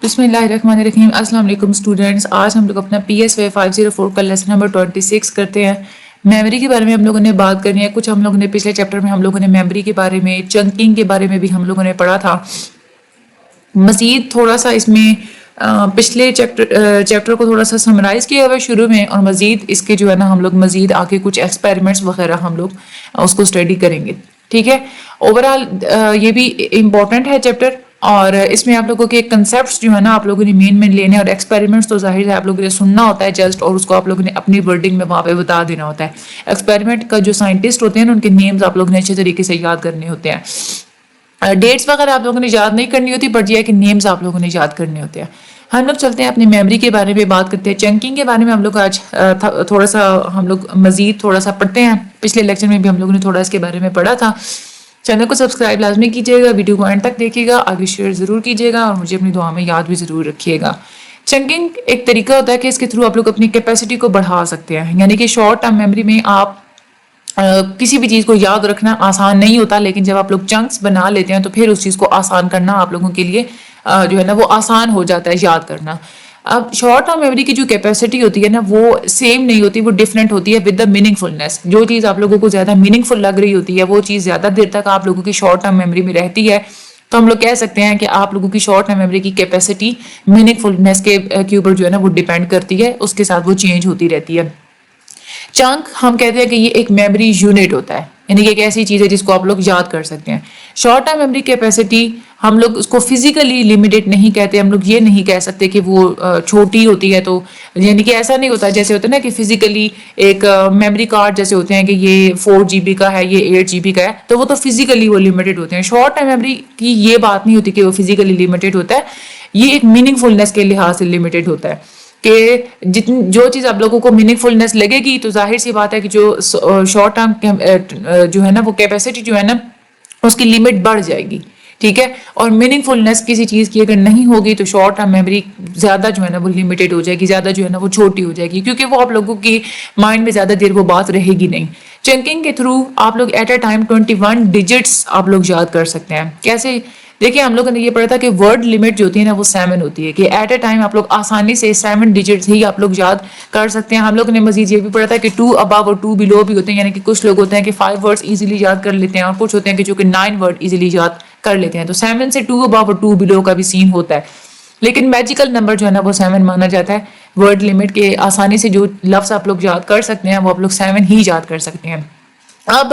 بسم اللہ الرحمن الرحیم. السلام علیکم اسٹوڈینٹس. آج ہم لوگ اپنا PSY 504 کا لیسن نمبر 26 کرتے ہیں. میموری کے بارے میں ہم لوگوں نے بات کرنی ہے. کچھ ہم لوگوں نے پچھلے چیپٹر میں ہم لوگوں نے میموری کے بارے میں، چنکنگ کے بارے میں بھی ہم لوگوں نے پڑھا تھا. مزید تھوڑا سا اس میں پچھلے چیپٹر کو تھوڑا سا سمرائز کیا ہوا شروع میں، اور مزید اس کے جو ہے نا ہم لوگ مزید آگے کچھ ایکسپیریمنٹس وغیرہ ہم لوگ اس کو اسٹڈی کریں گے. ٹھیک ہے. اوور آل یہ بھی امپورٹنٹ ہے چیپٹر، اور اس میں آپ لوگوں کے کنسیپٹس جو ہے نا آپ لوگوں نے مین لینے، اور ایکسپیریمنٹس تو ظاہر ہے آپ لوگوں نے سننا ہوتا ہے جسٹ، اور اس کو آپ لوگوں نے اپنی ورڈنگ میں وہاں پہ بتا دینا ہوتا ہے. ایکسپیریمنٹ کا جو سائنٹسٹ ہوتے ہیں نا ان کے نیمز آپ لوگوں نے اچھے طریقے سے یاد کرنے ہوتے ہیں. ڈیٹس وغیرہ آپ لوگوں نے یاد نہیں کرنی ہوتی، بٹ یہ ہے کہ نیمز آپ لوگوں نے یاد کرنے ہوتے ہیں. ہم لوگ چلتے ہیں اپنی میموری کے بارے میں بات کرتے ہیں. چنکنگ کے بارے میں ہم لوگ آج تھوڑا سا ہم لوگ مزید تھوڑا سا پڑھتے ہیں. پچھلے لیکچر میں بھی ہم لوگوں نے تھوڑا اس کے بارے میں پڑھا تھا. چینل کو سبسکرائب لازمی کیجیے گا، ویڈیو کو اینڈ تک دیکھیے گا، آگے شیئر ضرور کیجیے گا، اور مجھے اپنی دعا میں یاد بھی ضرور رکھیے گا. چنکنگ ایک طریقہ ہوتا ہے کہ اس کے تھرو آپ لوگ اپنی کیپیسٹی کو بڑھا سکتے ہیں. یعنی کہ شارٹ ٹرم میموری میں آپ کسی بھی چیز کو یاد رکھنا آسان نہیں ہوتا، لیکن جب آپ لوگ چنکس بنا لیتے ہیں تو پھر اس چیز کو آسان کرنا آپ لوگوں کے لیے جو ہے نا وہ آسان ہو جاتا ہے یاد کرنا. اب شارٹ ٹرم میموری کی جو کیپیسٹی ہوتی ہے نا وہ سیم نہیں ہوتی، وہ ڈفرینٹ ہوتی ہے ود دا میننگ فلنس. جو چیز آپ لوگوں کو زیادہ میننگ فل لگ رہی ہوتی ہے وہ چیز زیادہ دیر تک آپ لوگوں کی شارٹ ٹرم میموری میں رہتی ہے. تو ہم لوگ کہہ سکتے ہیں کہ آپ لوگوں کی شارٹ ٹرم میموری کی کیپیسٹی میننگ فلنس کے اوپر جو ہے نا وہ ڈیپینڈ کرتی ہے، اس کے ساتھ وہ چینج ہوتی رہتی ہے. چنک ہم کہتے ہیں کہ یہ ایک میموری یونٹ ہوتا ہے، یعنی کہ ایک ایسی چیز ہے جس کو آپ لوگ یاد کر سکتے ہیں. شارٹ ٹرم میموری کیپیسٹی ہم لوگ اس کو فزیکلی لمیٹڈ نہیں کہتے. ہم لوگ یہ نہیں کہہ سکتے کہ وہ چھوٹی ہوتی ہے، تو یعنی کہ ایسا نہیں ہوتا جیسے ہوتا ہے نا کہ فزیکلی ایک میموری کارڈ جیسے ہوتے ہیں کہ یہ 4 GB کا ہے، یہ 8 GB کا ہے، تو وہ تو فزیکلی وہ لمیٹڈ ہوتے ہیں. شارٹ ٹرم میموری کی یہ بات نہیں ہوتی کہ وہ فزیکلی لمیٹڈ ہوتا ہے، یہ ایک میننگ فلنس کے لحاظ سے لمیٹڈ ہوتا ہے. کہ جو چیز آپ لوگوں کو میننگ فلنس لگے گی تو ظاہر سی بات ہے کہ جو شارٹ ٹرم جو ہے نا وہ کیپیسٹی جو ہے نا اس کی لمٹ بڑھ جائے گی. ٹھیک ہے. اور میننگ فلنس کسی چیز کی اگر نہیں ہوگی تو شارٹ ٹرم میموری زیادہ جو ہے نا وہ لمیٹڈ ہو جائے گی، زیادہ جو ہے نا وہ چھوٹی ہو جائے گی، کیونکہ وہ آپ لوگوں کی مائنڈ میں زیادہ دیر وہ بات رہے گی نہیں. چنکنگ کے تھرو آپ لوگ ایٹ اے ٹائم 21 ڈیجٹس آپ لوگ یاد کر سکتے ہیں. کیسے؟ دیکھیں ہم لوگوں نے یہ پڑھا تھا کہ ورڈ لمٹ جو ہوتی ہے نا وہ 7 ہوتی ہے، کہ ایٹ اے ٹائم آپ لوگ آسانی سے 7 ڈیجٹس ہی آپ لوگ یاد کر سکتے ہیں. ہم لوگوں نے مزید یہ بھی پڑھا تھا کہ 2 above اور 2 below بھی ہوتے ہیں، یعنی کہ کچھ لوگ ہوتے ہیں کہ 5 ورڈز ایزیلی یاد کر لیتے ہیں، اور کچھ ہوتے ہیں کہ جو کہ 9 ورڈ ایزیلی یاد کر لیتے ہیں. تو 7 سے 2 above اور 2 below کا بھی سین ہوتا ہے، لیکن میجیکل نمبر جو ہے نا وہ 7 مانا جاتا ہے. ورڈ لمٹ کے آسانی سے جو لفظ آپ لوگ یاد کر سکتے ہیں وہ آپ لوگ 7 ہی یاد کر سکتے ہیں. اب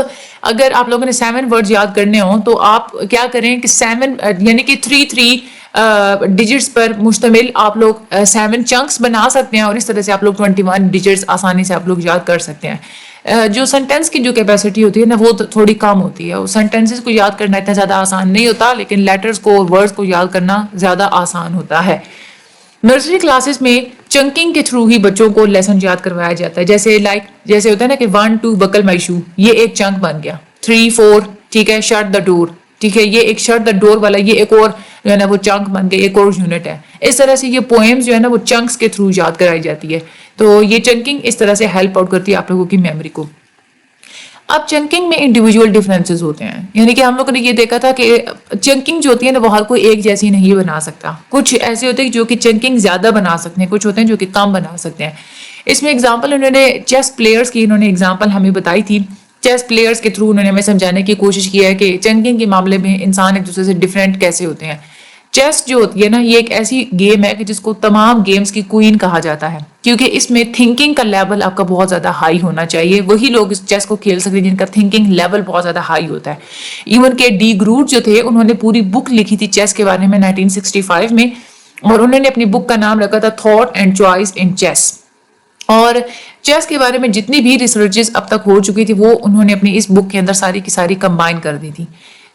اگر آپ لوگوں نے 7 ورڈ یاد کرنے ہوں تو آپ کیا کریں کہ 7 یعنی کہ 3 ڈیجٹس پر مشتمل آپ لوگ 7 چنکس بنا سکتے ہیں، اور اس طرح سے آپ لوگ 21 ڈیجٹس آسانی سے آپ لوگ یاد کر سکتے ہیں. جو سینٹینس کی جو کیپیسٹی ہوتی ہے نا وہ تھوڑی کم ہوتی ہے. سینٹینسز کو یاد کرنا اتنا زیادہ آسان نہیں ہوتا، لیکن لیٹرز کو اور ورڈز کو یاد کرنا زیادہ آسان ہوتا ہے. نرسری کلاسز میں چنکنگ کے تھرو ہی بچوں کو لیسن یاد کروایا جاتا ہے. جیسے ہوتا ہے نا کہ 1 2 بکل مائی شو، یہ ایک چنک بن گیا. 3 4 ٹھیک ہے، شٹ دا ڈور، ٹھیک ہے، یہ ایک شٹ دا ڈور والا یہ ایک اور جو ہے نا وہ چنک بن گیا، ایک اور یونٹ ہے. اس طرح سے یہ پوئمز جو ہے نا وہ چنکس کے تھرو یاد کرائی جاتی ہے. تو یہ چنکنگ اس طرح سے ہیلپ آؤٹ کرتی ہے آپ لوگوں کی میموری کو. اب چنکنگ میں انڈیویجول ڈفرینسز ہوتے ہیں، یعنی کہ ہم لوگوں نے یہ دیکھا تھا کہ چنکنگ جو ہوتی ہے نا وہ ہر کوئی ایک جیسی نہیں بنا سکتا. کچھ ایسے ہوتے ہیں جو کہ چنکنگ زیادہ بنا سکتے ہیں، کچھ ہوتے ہیں جو کہ کم بنا سکتے ہیں. اس میں اگزامپل انہوں نے چیس پلیئرز کی انہوں نے اگزامپل ہمیں بتائی تھی. چیس پلیئرز کے تھرو انہوں نے ہمیں سمجھانے کی کوشش کی ہے کہ چنکنگ کے معاملے میں انسان ایک دوسرے سے ڈفرینٹ کیسے ہوتے ہیں. چیس جو ہوتی ہے نا یہ ایک ایسی گیم ہے کہ جس کو تمام گیمز کی کوئین کہا جاتا ہے، کیونکہ اس میں تھنکنگ کا لیول آپ کا بہت زیادہ ہائی ہونا چاہیے. وہی لوگ اس چیس کو کھیل سکتے ہیں جن کا تھنکنگ لیول بہت زیادہ ہائی ہوتا ہے. ایون کہ ڈی گروٹ جو تھے انہوں نے پوری بک لکھی تھی چیس کے بارے میں 1965 میں، اور انہوں نے اپنی بک کا نام رکھا تھا thought and choice in chess. اور چیس کے بارے میں جتنی بھی ریسرچز اب تک ہو چکی تھی وہ انہوں نے اپنی اس بک کے اندر ساری کی ساری کمبائن کر دی تھی.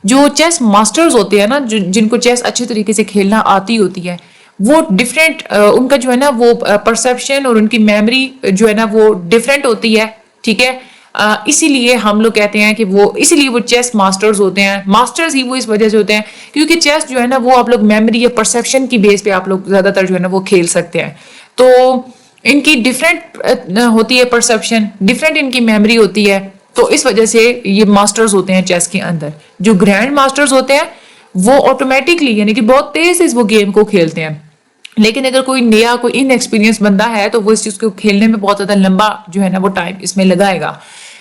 جو چیس ماسٹرز ہوتے ہیں نا جن کو چیس اچھے طریقے سے کھیلنا آتی ہوتی ہے، وہ ڈفرینٹ ان کا جو ہے نا وہ پرسیپشن اور ان کی میموری جو ہے نا وہ ڈفرینٹ ہوتی ہے. ٹھیک ہے. اسی لیے ہم لوگ کہتے ہیں کہ اسی لیے وہ چیس ماسٹرز ہوتے ہیں. ماسٹرز ہی وہ اس وجہ سے ہوتے ہیں کیونکہ چیس جو ہے نا وہ آپ لوگ میموری یا پرسیپشن کی بیس پہ آپ لوگ زیادہ تر جو ہے نا وہ کھیل سکتے ہیں. تو ان کی ڈفرینٹ ہوتی ہے پرسیپشن، ڈفرینٹ ان کی میموری ہوتی ہے، تو اس وجہ سے یہ ماسٹرز ہوتے ہیں چیس کے اندر. جو گرینڈ ماسٹرز ہوتے ہیں وہ آٹومیٹکلی یعنی کہ بہت تیز سے وہ گیم کو کھیلتے ہیں. لیکن اگر کوئی نیا کوئی ان ایکسپیرینس بندہ ہے تو وہ اس چیز کو کھیلنے میں بہت زیادہ لمبا جو ہے نا وہ ٹائم اس میں لگائے گا.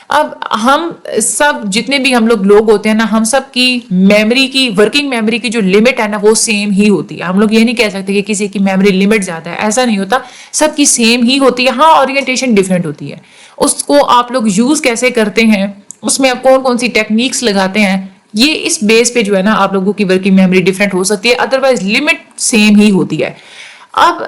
اب ہم سب جتنے بھی ہم لوگ ہوتے ہیں نا, ہم سب کی میموری کی ورکنگ میموری کی جو لمٹ ہے نا وہ سیم ہی ہوتی ہے. ہم لوگ یہ نہیں کہہ سکتے کہ کسی کی میموری لمٹ زیادہ ہے, ایسا نہیں ہوتا, سب کی سیم ہی ہوتی ہے. ہاں اورینٹیشن ڈفرینٹ ہوتی ہے, اس کو آپ لوگ یوز کیسے کرتے ہیں, اس میں آپ کون کون سی ٹیکنیکس لگاتے ہیں, یہ اس بیس پہ جو ہے نا آپ لوگوں کی ورکنگ میموری ڈفرینٹ ہو سکتی ہے, ادروائز لمٹ سیم ہی ہوتی ہے. اب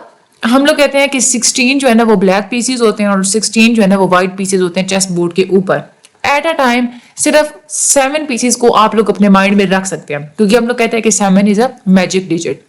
ہم لوگ کہتے ہیں کہ 16 جو ہے نا وہ بلیک پیسز ہوتے ہیں اور 16 جو ہے نا وہ وائٹ پیسز ہوتے ہیں چیس بورڈ کے اوپر. ایٹ اے ٹائم صرف 7 پیسز کو آپ لوگ اپنے مائنڈ میں رکھ سکتے ہیں, کیونکہ ہم لوگ کہتے ہیں کہ 7 از اے میجک ڈیجٹ.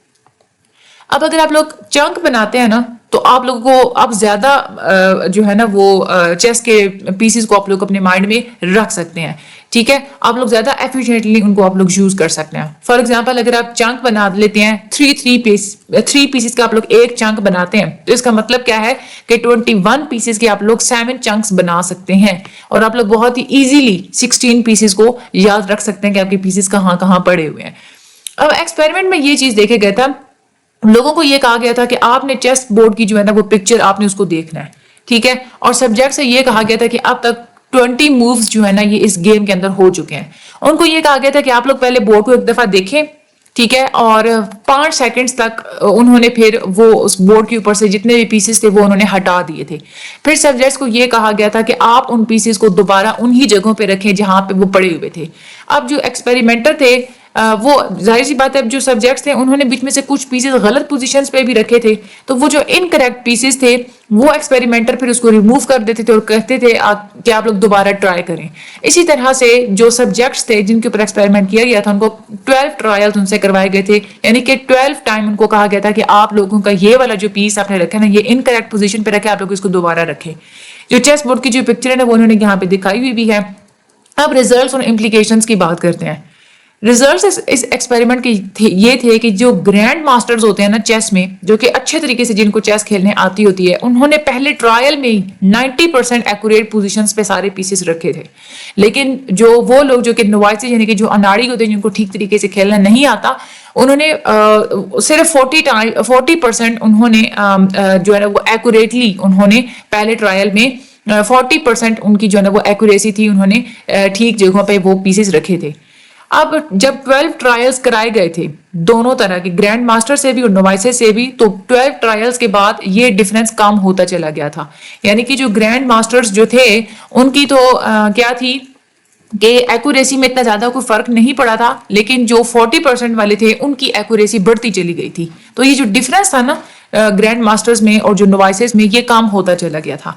اب اگر آپ لوگ چنک بناتے ہیں نا تو آپ لوگوں کو اب زیادہ جو ہے نا وہ چیس کے پیسز کو آپ لوگ اپنے مائنڈ میں رکھ سکتے ہیں, ٹھیک ہے, آپ لوگ زیادہ ایفیشینٹلی ان کو آپ لوگ یوز کر سکتے ہیں. فار ایگزامپل اگر آپ چنک بنا لیتے ہیں 3 پیسز کا آپ لوگ ایک چنک بناتے ہیں تو اس کا مطلب کیا ہے کہ 21 پیسز کے آپ لوگ 7 چنکس بنا سکتے ہیں, اور آپ لوگ بہت ہی ایزیلی 16 پیسز کو یاد رکھ سکتے ہیں کہ آپ کے پیسز کہاں کہاں پڑے ہوئے ہیں. اب ایکسپیریمنٹ میں یہ چیز دیکھا گیا تھا, لوگوں کو یہ کہا گیا تھا کہ آپ نے چیس بورڈ کی جو ہے نا وہ پکچر آپ نے اس کو دیکھنا ہے, ٹھیک ہے, اور سبجیکٹ سے یہ کہا گیا تھا کہ اب تک 20 مووز جو ہے نا یہ اس گیم کے اندر ہو چکے ہیں. ان کو یہ کہا گیا تھا کہ آپ لوگ پہلے بورڈ کو ایک دفعہ دیکھیں, ٹھیک ہے, اور 5 سیکنڈز تک انہوں نے پھر وہ اس بورڈ کے اوپر سے جتنے بھی پیسز تھے وہ انہوں نے ہٹا دیے تھے. پھر سبجیکٹس کو یہ کہا گیا تھا کہ آپ ان پیسز کو دوبارہ انہی جگہوں پہ رکھیں جہاں پہ وہ پڑے ہوئے تھے. اب جو ایکسپیریمنٹر تھے وہ ظاہر سی بات ہے, جو سبجیکٹس تھے انہوں نے بیچ میں سے کچھ پیسز غلط پوزیشنز پہ بھی رکھے تھے, تو وہ جو انکریکٹ پیسز تھے وہ ایکسپیریمنٹر پھر اس کو ریموو کر دیتے تھے اور کہتے تھے کہ آپ لوگ دوبارہ ٹرائی کریں. اسی طرح سے جو سبجیکٹس تھے جن کے اوپر ایکسپیریمنٹ کیا گیا تھا ان کو 12 ٹرائلز ان سے کروائے گئے تھے, یعنی کہ 12 ٹائم ان کو کہا گیا تھا کہ آپ لوگوں کا یہ والا جو پیس آپ نے رکھا نا یہ انکریکٹ پوزیشن پہ رکھے, آپ لوگ اس کو دوبارہ رکھیں. جو چیس بورڈ کی جو پکچر ہے نا وہ انہوں نے یہاں پہ دکھائی ہوئی بھی ہے. اب ریزلٹس اور امپلیکیشنز کی بات کرتے ہیں. ریزلٹس اس ایکسپیریمنٹ کے یہ تھے کہ جو گرینڈ ماسٹرز ہوتے ہیں نا چیس میں, جو کہ اچھے طریقے سے جن کو چیس کھیلنے آتی ہوتی ہے, انہوں نے پہلے ٹرائل میں 90% ایکوریٹ پوزیشنز پہ سارے پیسز رکھے تھے. لیکن جو وہ لوگ جو کہ نوائسز یعنی کہ جو اناڑی ہوتے ہیں جن کو ٹھیک طریقے سے کھیلنا نہیں آتا, انہوں نے صرف 40% انہوں نے جو ہے نا وہ ایکوریٹلی انہوں نے پہلے ٹرائل میں 40% ان کی جو ہے نا وہ ایکوریسی تھی, انہوں نے ٹھیک جگہوں پہ وہ پیسز رکھے تھے. اب جب 12 ٹرائلز کرائے گئے تھے دونوں طرح کے گرینڈ ماسٹر سے بھی اور نوائسز سے بھی, تو 12 ٹرائلز کے بعد یہ ڈیفرنس کم ہوتا چلا گیا تھا. یعنی کہ جو گرینڈ ماسٹرز جو تھے ان کی تو کیا تھی کہ ایکوریسی میں اتنا زیادہ کوئی فرق نہیں پڑا تھا, لیکن جو 40% والے تھے ان کی ایکوریسی بڑھتی چلی گئی تھی. تو یہ جو ڈیفرنس تھا نا گرینڈ ماسٹرز میں اور جو نوائسز میں, یہ کم ہوتا چلا گیا تھا.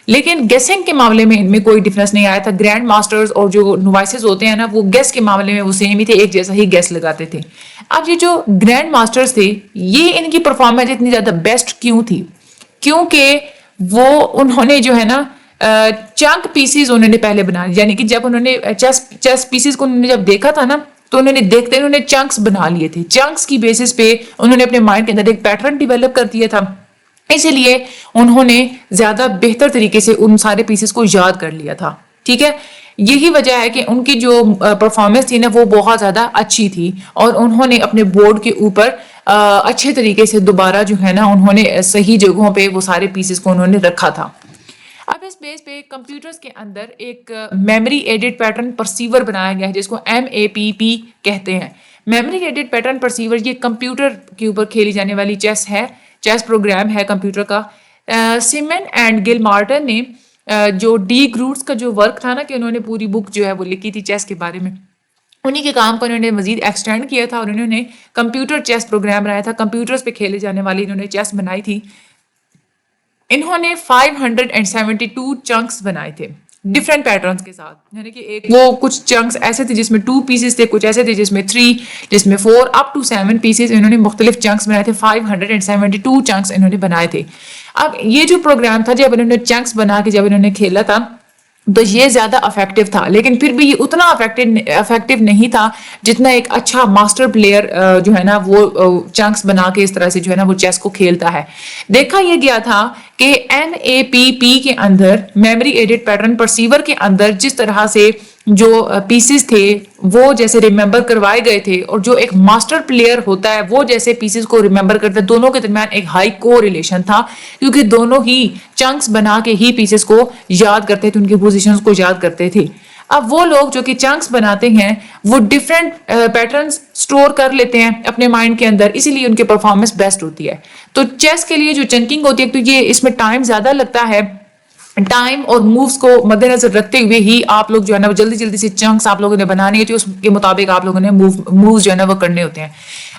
لیکن گیسنگ کے معاملے میں ان میں کوئی ڈفرنس نہیں آیا تھا. گرینڈ ماسٹرز اور جو نوائسز ہوتے ہیں نا وہ گیس کے معاملے میں وہ سیم ہی تھے, ایک جیسا ہی گیس لگاتے تھے. اب یہ جو گرینڈ ماسٹرز تھے یہ ان کی پرفارمنس اتنی زیادہ بیسٹ کیوں تھی, کیونکہ وہ انہوں نے جو ہے نا چنک پیسز انہوں نے پہلے بنا, یعنی کہ جب انہوں نے چیس پیسز کو انہوں نے جب دیکھا تھا نا تو انہوں نے دیکھتے انہوں نے چنکس بنا لیے تھے. چنکس کی بیسس پہ انہوں نے اپنے مائنڈ کے اندر ایک پیٹرن ڈیولپ کر دیا تھا, اسی لیے انہوں نے زیادہ بہتر طریقے سے ان سارے پیسز کو یاد کر لیا تھا. ٹھیک ہے, یہی وجہ ہے کہ ان کی جو پرفارمنس تھی نا وہ بہت زیادہ اچھی تھی, اور انہوں نے اپنے بورڈ کے اوپر اچھے طریقے سے دوبارہ جو ہے نا انہوں نے صحیح جگہوں پہ وہ سارے پیسز کو انہوں نے رکھا تھا. اب اس بیس پہ کمپیوٹرز کے اندر ایک میموری ایڈٹ پیٹرن پرسیور بنایا گیا ہے جس کو MAPP کہتے ہیں. میموری ایڈٹ پیٹرن پرسیور یہ کمپیوٹر کے اوپر کھیلی جانے والی چیس ہے, چیس پروگرام ہے کمپیوٹر کا. سیمن اینڈ گل مارٹن نے جو ڈی گروٹس کا جو ورک تھا نا کہ انہوں نے پوری بک جو ہے وہ لکھی تھی چیس کے بارے میں, انہی کے کام کو انہوں نے مزید ایکسٹینڈ کیا تھا اور انہوں نے کمپیوٹر چیس پروگرام بنایا تھا. کمپیوٹرز پہ کھیلے جانے والی انہوں نے چیس بنائی تھی. انہوں نے 572 چنکس بنائے تھے ڈفرینٹ پیٹرنز کے ساتھ, یعنی کہ ایک وہ کچھ چنکس ایسے تھے جس میں 2 پیسز تھے, کچھ ایسے تھے جس میں 3, جس میں 4 up to 7 پیسز. انہوں نے مختلف چنکس بنائے تھے, 572 چنکس انہوں نے بنائے تھے. اب یہ جو پروگرام تھا جب انہوں نے چنکس بنا کے جب انہوں نے کھیلا تھا تو یہ زیادہ افیکٹو تھا, لیکن پھر بھی یہ اتنا افیکٹو نہیں تھا جتنا ایک اچھا ماسٹر پلیئر جو ہے نا وہ چنکس بنا کے اس طرح سے جو ہے نا وہ چیس کو کھیلتا ہے. دیکھا یہ گیا تھا کہ MAPP کے اندر میموری ایڈٹ پیٹرن پرسیور کے اندر جس طرح سے جو پیسز تھے وہ جیسے ریممبر کروائے گئے تھے اور جو ایک ماسٹر پلیئر ہوتا ہے وہ جیسے پیسز کو ریممبر کرتا ہے، دونوں کے درمیان ایک ہائی کو ریلیشن تھا، کیونکہ دونوں ہی چنکس بنا کے ہی پیسز کو یاد کرتے تھے، ان کی پوزیشنز کو یاد کرتے تھے۔ اب وہ لوگ جو کہ چنکس بناتے ہیں وہ ڈفرینٹ پیٹرنز سٹور کر لیتے ہیں اپنے مائنڈ کے اندر، اسی لیے ان کی پرفارمنس بیسٹ ہوتی ہے۔ تو چیس کے لیے جو چنکنگ ہوتی ہے تو یہ اس میں ٹائم زیادہ لگتا ہے، ٹائم اور مووز کو مد نظر رکھتے ہوئے ہی آپ لوگ جو ہے نا وہ جلدی جلدی سے چنکس آپ لوگوں نے بنانی ہوتی ہے، اس کے مطابق آپ لوگوں نے مووز جو ہے نا وہ کرنے ہوتے ہیں۔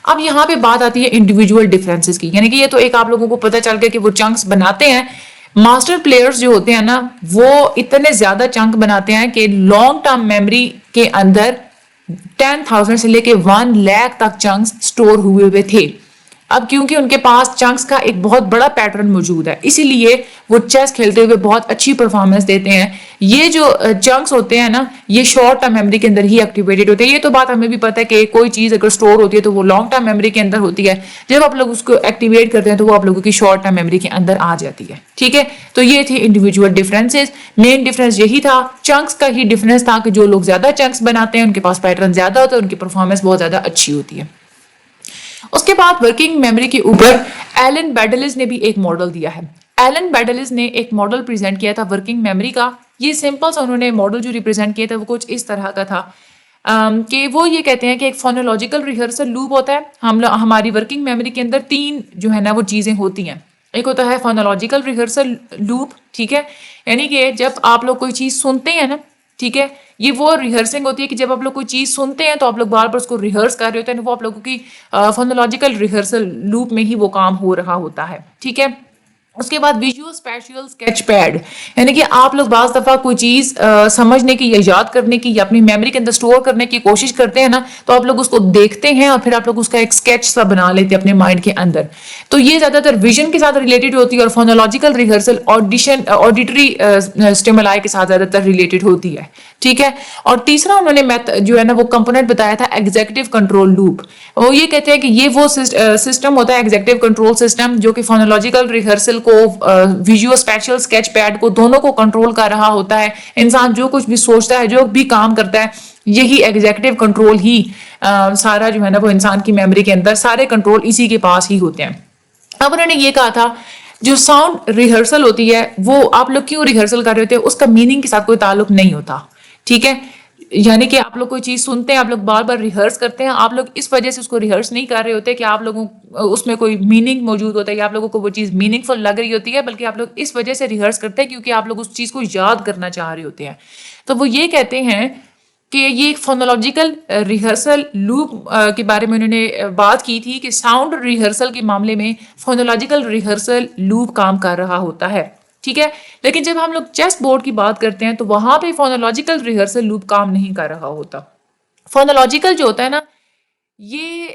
اب یہاں پہ بات آتی ہے انڈیویجول ڈفرینسز کی، یعنی کہ یہ تو ایک آپ لوگوں کو پتہ چل گیا کہ وہ چنکس بناتے ہیں۔ ماسٹر پلیئرز جو ہوتے ہیں نا وہ اتنے زیادہ چنک بناتے ہیں کہ لانگ ٹرم میموری کے اندر 10,000 سے لے کے 1 لاکھ تک چنکس سٹور ہوئے تھے۔ اب کیونکہ ان کے پاس چنکس کا ایک بہت بڑا پیٹرن موجود ہے، اسی لیے وہ چیس کھیلتے ہوئے بہت اچھی پرفارمنس دیتے ہیں۔ یہ جو چنکس ہوتے ہیں نا یہ شارٹ ٹرم میموری کے اندر ہی ایکٹیویٹڈ ہوتے ہیں۔ یہ تو بات ہمیں بھی پتہ ہے کہ کوئی چیز اگر سٹور ہوتی ہے تو وہ لانگ ٹرم میموری کے اندر ہوتی ہے، جب آپ لوگ اس کو ایکٹیویٹ کرتے ہیں تو وہ آپ لوگوں کی شارٹ ٹرم میموری کے اندر آ جاتی ہے، ٹھیک ہے۔ تو یہ تھے انڈیویجول ڈفرینسز، مین ڈفرینس یہی تھا، چنکس کا ہی ڈفرینس تھا کہ جو لوگ زیادہ چنکس بناتے ہیں ان کے پاس پیٹرن زیادہ ہوتا ہے، ان کی پرفارمنس بہت زیادہ اچھی ہوتی ہے۔ اس کے بعد ورکنگ میموری کے اوپر ایلن بیڈلز نے بھی ایک ماڈل دیا ہے۔ ایلن بیڈلز نے ایک ماڈل پریزنٹ کیا تھا ورکنگ میموری کا۔ یہ سمپل سا انہوں نے ماڈل جو ریپرزینٹ کیا تھا وہ کچھ اس طرح کا تھا کہ وہ یہ کہتے ہیں کہ ایک فونولوجیکل ریہرسل لوپ ہوتا ہے۔ ہماری ورکنگ میموری کے اندر 3 جو ہے نا وہ چیزیں ہوتی ہیں۔ ایک ہوتا ہے فونولوجیکل ریہرسل لوپ، ٹھیک ہے، یعنی کہ جب آپ لوگ کوئی چیز سنتے ہیں نا، ٹھیک ہے، یہ وہ ریہرسنگ ہوتی ہے کہ جب آپ لوگ کوئی چیز سنتے ہیں تو آپ لوگ بار بار اس کو ریہرس کر رہے ہوتے ہیں، وہ آپ لوگوں کی فونولوجیکل ریہرسل لوپ میں ہی وہ کام ہو رہا ہوتا ہے، ٹھیک ہے۔ اس کے بعد ویژول اسپیشل اسکیچ پیڈ، یعنی کہ آپ لوگ بعض دفعہ کوئی چیز سمجھنے کی یا یاد کرنے کی یا اپنی میموری کے اندر سٹور کرنے کی کوشش کرتے ہیں نا تو آپ لوگ اس کو دیکھتے ہیں اور پھر آپ لوگ اس کا ایک اسکیچ سا بنا لیتے ہیں اپنے مائنڈ کے اندر۔ تو یہ زیادہ تر ویژن کے ساتھ ریلیٹڈ ہوتی ہے اور فونولوجیکل ریہرسل آڈیٹری اسٹیمولائی کے ساتھ زیادہ تر ریلیٹڈ ہوتی ہے، ٹھیک ہے۔ اور تیسرا انہوں نے جو ہے نا وہ کمپوننٹ بتایا تھا ایگزیکٹو کنٹرول لوپ۔ وہ یہ کہتے ہیں کہ یہ وہ سسٹم ہوتا ہے ایگزیکٹو کنٹرول سسٹم جو کہ فونولوجیکل ریہرسل کو ویژول اسپیشل اسکیچ پیڈ کو دونوں کو کنٹرول کر رہا ہوتا ہے۔ انسان جو کچھ بھی سوچتا ہے، جو بھی کام کرتا ہے، یہی ایگزیکٹو کنٹرول ہی سارا جو ہے نا وہ انسان کی میموری کے اندر سارے کنٹرول اسی کے پاس ہی ہوتے ہیں۔ اب انہوں نے یہ کہا تھا جو ساؤنڈ ریہرسل ہوتی ہے وہ آپ لوگ کیوں ریہرسل کر رہے ہوتے ہیں، اس کا میننگ کے ساتھ کوئی تعلق نہیں ہوتا، ٹھیک ہے۔ یعنی کہ آپ لوگ کوئی چیز سنتے ہیں، آپ لوگ بار بار ریہرس کرتے ہیں، آپ لوگ اس وجہ سے اس کو ریہرس نہیں کر رہے ہوتے کہ آپ لوگوں اس میں کوئی میننگ موجود ہوتا ہے یا آپ لوگوں کو وہ چیز میننگ فل لگ رہی ہوتی ہے، بلکہ آپ لوگ اس وجہ سے ریہرس کرتے ہیں کیونکہ آپ لوگ اس چیز کو یاد کرنا چاہ رہے ہوتے ہیں۔ تو وہ یہ کہتے ہیں کہ یہ ایک فونولوجیکل ریہرسل لوپ کے بارے میں انہوں نے بات کی تھی کہ ساؤنڈ ریہرسل کے معاملے میں فونولوجیکل ریہرسل لوپ کام کر رہا ہوتا ہے، ٹھیک ہے۔ لیکن جب ہم لوگ چیس بورڈ کی بات کرتے ہیں تو وہاں پہ فونولوجیکل ریہرسل لوپ کام نہیں کر رہا ہوتا۔ فونولوجیکل جو ہوتا ہے نا یہ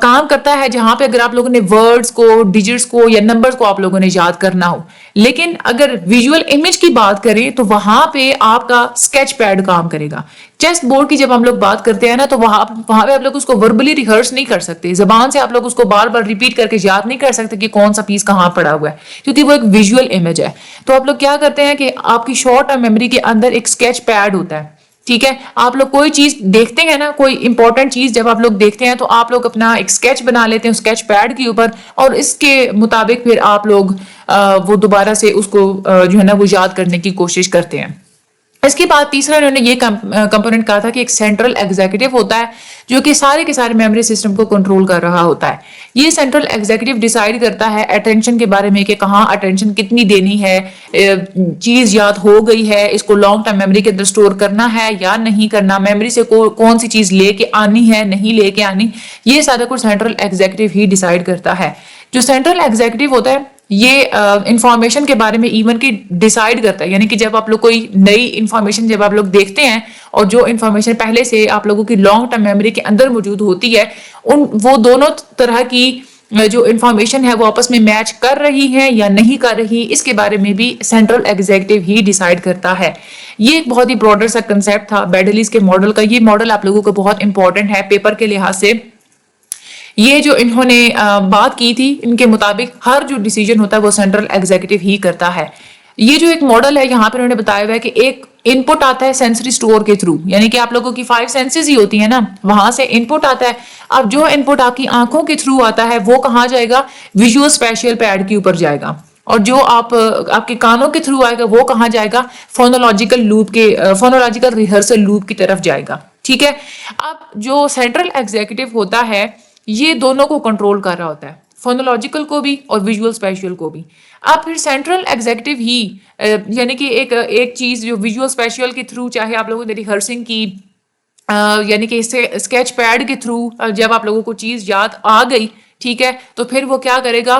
کام کرتا ہے جہاں پہ اگر آپ لوگوں نے ورڈز کو، ڈیجٹس کو یا نمبرز کو آپ لوگوں نے یاد کرنا ہو، لیکن اگر ویژول امیج کی بات کریں تو وہاں پہ آپ کا اسکیچ پیڈ کام کرے گا۔ چیس بورڈ کی جب ہم لوگ بات کرتے ہیں نا تو وہاں پہ آپ لوگ اس کو وربلی ریہرس نہیں کر سکتے، زبان سے آپ لوگ اس کو بار بار ریپیٹ کر کے یاد نہیں کر سکتے کہ کون سا پیس کہاں پڑا ہوا ہے، کیونکہ وہ ایک ویژول امیج ہے۔ تو آپ لوگ کیا کرتے ہیں کہ آپ کی شارٹ ٹرم میموری کے اندر ایک اسکیچ پیڈ ہوتا ہے، ٹھیک ہے۔ آپ لوگ کوئی چیز دیکھتے ہیں نا، کوئی امپورٹنٹ چیز جب آپ لوگ دیکھتے ہیں تو آپ لوگ اپنا ایک اسکیچ بنا لیتے ہیں اسکیچ پیڈ کے اوپر، اور اس کے مطابق پھر آپ لوگ وہ دوبارہ سے اس کو جو ہے نا وہ یاد کرنے کی کوشش کرتے ہیں۔ اس کے بعد تیسرا انہوں نے یہ کمپوننٹ کہا تھا کہ ایک سینٹرل ایگزیکٹو ہوتا ہے جو کہ سارے کے سارے میموری سسٹم کو کنٹرول کر رہا ہوتا ہے۔ یہ سینٹرل ایگزیکٹو ڈیسائیڈ کرتا ہے اٹینشن کے بارے میں کہ کہاں اٹینشن کتنی دینی ہے، چیز یاد ہو گئی ہے، اس کو لانگ ٹرم میموری کے اندر سٹور کرنا ہے یا نہیں کرنا، میموری سے کون سی چیز لے کے آنی ہے، نہیں لے کے آنی، یہ سارا کچھ سینٹرل ایگزیکٹو ہی ڈیسائیڈ کرتا ہے۔ جو سینٹرل ایگزیکٹو ہوتا ہے یہ انفارمیشن کے بارے میں ایون کی ڈیسائیڈ کرتا ہے، یعنی کہ جب آپ لوگ کوئی نئی انفارمیشن جب آپ لوگ دیکھتے ہیں اور جو انفارمیشن پہلے سے آپ لوگوں کی لانگ ٹرم میموری کے اندر موجود ہوتی ہے، وہ دونوں طرح کی جو انفارمیشن ہے وہ آپس میں میچ کر رہی ہیں یا نہیں کر رہی، اس کے بارے میں بھی سینٹرل ایگزیکٹو ہی ڈیسائیڈ کرتا ہے۔ یہ ایک بہت ہی براڈر سا کنسیپٹ تھا بیڈلیز کے ماڈل کا۔ یہ ماڈل آپ لوگوں کو بہت امپورٹنٹ ہے پیپر کے لحاظ سے۔ یہ جو انہوں نے بات کی تھی ان کے مطابق ہر جو ڈیسیجن ہوتا ہے وہ سینٹرل ایگزیکٹو ہی کرتا ہے۔ یہ جو ایک ماڈل ہے یہاں پہ انہوں نے بتایا ہوا ہے کہ ایک انپٹ آتا ہے سینسری سٹور کے تھرو، یعنی کہ آپ لوگوں کی 5 سینسز ہی ہوتی ہیں نا، وہاں سے انپٹ آتا ہے. اب جو انپٹ آپ کی آنکھوں کے تھرو آتا ہے وہ کہاں جائے گا؟ ویژول اسپیشل پیڈ کے اوپر جائے گا. اور جو آپ کے کانوں کے تھرو آئے گا وہ کہاں جائے گا؟ فونولوجیکل ریہرسل لوپ کی طرف جائے گا. ٹھیک ہے. اب جو سینٹرل ایگزیکٹو ہوتا ہے یہ دونوں کو کنٹرول کر رہا ہوتا ہے، فونولوجیکل کو بھی اور ویژول اسپیشل کو بھی. اب پھر سینٹرل ایگزیکٹو ہی یعنی کہ ایک چیز جو ویژول اسپیشل کے تھرو چاہے آپ لوگوں نے ریہرسنگ کی یعنی کہ اسکیچ پیڈ کے تھرو جب آپ لوگوں کو چیز یاد آ گئی، ٹھیک ہے، تو پھر وہ کیا کرے گا؟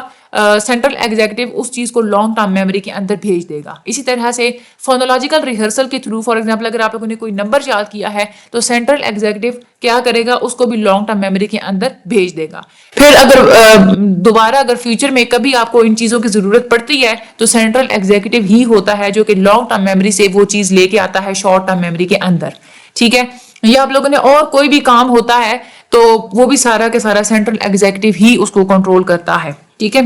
سینٹرل ایگزیکٹو اس چیز کو لانگ ٹرم میموری کے اندر بھیج دے گا. اسی طرح سے فونولوجیکل ریہرسل کے تھرو فار ایگزامپل اگر آپ لوگوں نے کوئی نمبر یاد کیا ہے تو سینٹرل ایگزیکٹو کیا کرے گا؟ اس کو بھی لانگ ٹرم میموری کے اندر بھیج دے گا. پھر اگر فیوچر میں کبھی آپ کو ان چیزوں کی ضرورت پڑتی ہے تو سینٹرل ایگزیکٹو ہی ہوتا ہے جو کہ لانگ ٹرم میموری سے وہ چیز لے کے آتا ہے شارٹ ٹرم میموری کے اندر. ٹھیک ہے. یا آپ لوگوں نے اور کوئی بھی کام ہوتا ہے تو وہ بھی سارا کے سارا سینٹرل ایگزیکٹو ہی اس کو کنٹرول کرتا ہے. ٹھیک ہے.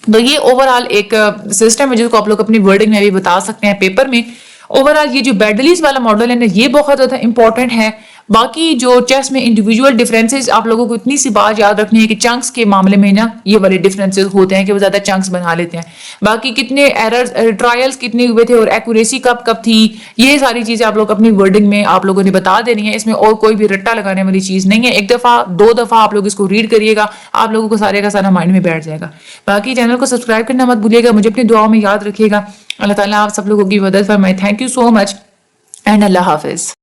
تو یہ اوور آل ایک سسٹم ہے جس کو آپ لوگ اپنی ورڈنگ میں بھی بتا سکتے ہیں پیپر میں. اوور آل یہ جو بیڈلیز والا ماڈل ہے نا یہ بہت زیادہ امپورٹنٹ ہے. باقی جو چیس میں انڈیویجول ڈفرینسز آپ لوگوں کو اتنی سی بات یاد رکھنی ہے کہ چنکس کے معاملے میں نا یہ والے ڈفرینسز ہوتے ہیں کہ وہ زیادہ چنکس بنا لیتے ہیں. باقی کتنے ایررز ٹرائلز کتنے ہوئے تھے اور ایکوریسی کب کب تھی یہ ساری چیزیں آپ لوگ اپنی ورڈنگ میں آپ لوگوں نے بتا دینی ہے. اس میں اور کوئی بھی رٹا لگانے والی چیز نہیں ہے. ایک دفعہ 2 دفعہ آپ لوگ اس کو ریڈ کریے گا آپ لوگوں کو سارے کا سارا مائنڈ میں بیٹھ جائے گا. باقی چینل کو سبسکرائب کرنا مت بھولیے گا. مجھے اپنی دعاؤں میں یاد رکھیے گا. اللہ تعالیٰ آپ سب لوگوں کی مدد فرمائے. Thank you so much and اللہ حافظ.